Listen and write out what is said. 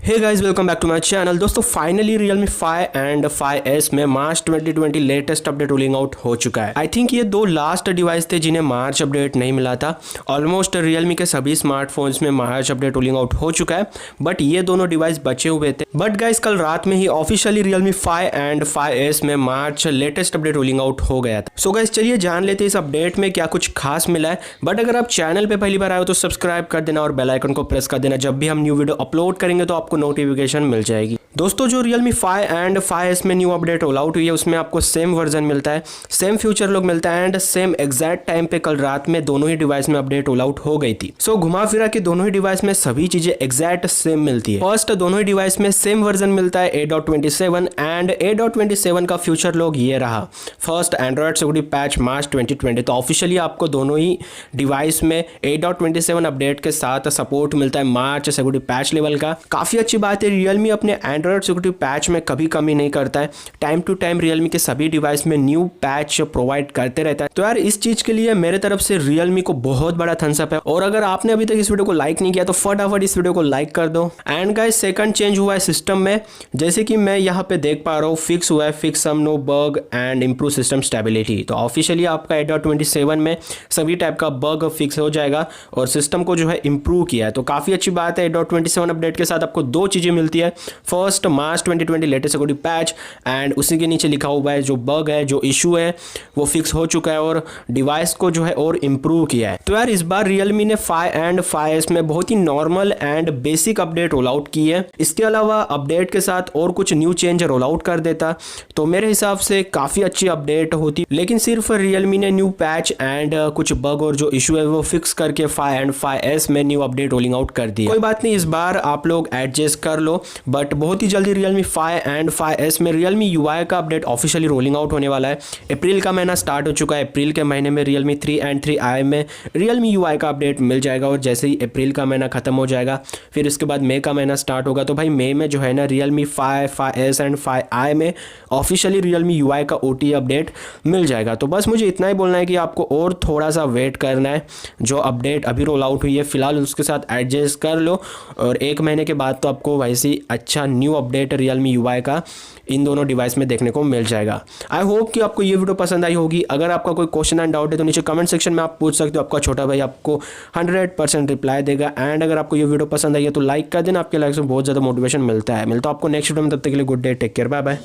Hey guys, welcome back to my channel. दोस्तों finally Realme 5 and 5S में March 2020 latest update rolling out हो चुका है। I think ये दो लास्ट डिवाइस थे जिन्हें मार्च अपडेट नहीं मिला था। ऑलमोस्ट Realme के सभी स्मार्टफोन्स में मार्च अपडेट रोलिंग आउट हो चुका है, बट ये दोनों डिवाइस बचे हुए थे। बट गाइस कल रात में ही ऑफिशियली Realme 5 एंड 5S में मार्च लेटेस्ट अपडेट रोलिंग आउट हो गया था। सो गाइस चलिए जान लेते हैं इस अपडेट में क्या कुछ खास मिला है। बट अगर आप चैनल पे पहली बार आए हो तो सब्सक्राइब कर देना और बेल आइकन को प्रेस कर देना। जब भी हम न्यू वीडियो अपलोड करेंगे तो आपको नोटिफिकेशन मिल जाएगी। दोस्तों जो Realme 5 एंड 5S में न्यू अपडेट रोल आउट हुई है उसमें आपको सेम वर्जन मिलता है, सेम फ्यूचर लुक मिलता है एंड सेम एग्जैक्ट टाइम पे कल रात में दोनों ही डिवाइस में अपडेट रोल आउट हो गई थी। सो घुमा फिरा के दोनों ही डिवाइस में सभी चीजें एग्जैक्ट सेम मिलती है। फर्स्ट दोनों ही डिवाइस में सेम वर्जन मिलता है A.27 एंड A.27 का फ्यूचर लुक ये रहा। फर्स्ट एंड्रॉइड सिक्योरिटी पैच मार्च 2020, तो ऑफिशियली आपको दोनों ही डिवाइस में A.27 अपडेट के साथ सपोर्ट मिलता है मार्च सिक्योरिटी पैच लेवल का। काफी अच्छी बात है, Realme अपने एंड्रॉइड सिक्योरिटी पैच में कभी कमी नहीं करता है। टाइम टू टाइम Realme के सभी डिवाइस में न्यू पैच प्रोवाइड करते रहता है। तो यार इस चीज के लिए मेरे तरफ से Realme को बहुत बड़ा थम्स अप है। और अगर आपने अभी तक इस वीडियो को लाइक नहीं किया तो फटाफट इस वीडियो को लाइक कर दो। एंड गाइस सेकंड चेंज हुआ है सिस्टम में, जैसे कि मैं यहाँ पे देख पा रहा हूँ फिक्स हुआ है fix some known bug and improve system stability. तो ऑफिशियली आपका A.27 में सभी टाइप का बग फिक्स हो जाएगा और सिस्टम को जो है इंप्रूव किया है। तो काफी अच्छी बात है। A.27 अपडेट के साथ आपको दो चीजें मिलती है। First March 2020 latest security patch and उसी के नीचे लिखा हुआ है जो बग है जो इशू है वो फिक्स हो चुका है और डिवाइस को जो है और इंप्रूव किया है। तो यार इस बार Realme ने 5 एंड 5S में बहुत ही normal and basic update roll out की है। इसके अलावा अपडेट के साथ और कुछ न्यू चेंज रोल आउट कर देता तो मेरे हिसाब से काफी अच्छी अपडेट होती, लेकिन सिर्फ Realme ने न्यू पैच एंड कुछ बग और जो इशू है वो फिक्स करके 5 एंड 5S में न्यू अपडेट रोलिंग आउट कर दिया। कोई बात नहीं, इस बार आप लोग एडजस्ट कर लो। बट बहुत ही जल्दी Realme 5 एंड 5S में Realme UI का अपडेट ऑफिशियली रोलिंग आउट होने वाला है। अप्रैल का महीना स्टार्ट हो चुका है। अप्रैल के महीने में Realme 3 एंड 3i में Realme UI का अपडेट मिल जाएगा और जैसे ही अप्रैल का महीना खत्म हो जाएगा फिर इसके बाद मई का महीना स्टार्ट होगा। तो भाई मई में जो है ना Realme 5, 5S एंड 5i में ऑफिशियली Realme UI का OTA अपडेट मिल जाएगा। तो बस मुझे इतना ही बोलना है कि आपको और थोड़ा सा वेट करना है। जो अपडेट अभी रोल आउट हुई है फिलहाल उसके साथ एडजस्ट कर लो और एक महीने के बाद तो आपको वैसे ही अच्छा न्यू अपडेट Realme UI का इन दोनों डिवाइस में देखने को मिल जाएगा। आई होप कि आपको ये वीडियो पसंद आई होगी। अगर आपका कोई क्वेश्चन एंड डाउट है तो नीचे कमेंट सेक्शन में आप पूछ सकते हो। आपका छोटा भाई आपको 100% रिप्लाई देगा। एंड अगर आपको ये वीडियो पसंद आई है तो लाइक कर देना। आपके लाइक से बहुत ज़्यादा मोटिवेशन मिलता है। मिलता हूं आपको नेक्स्ट वीडियो में, तब तक के लिए good day, take care, bye bye.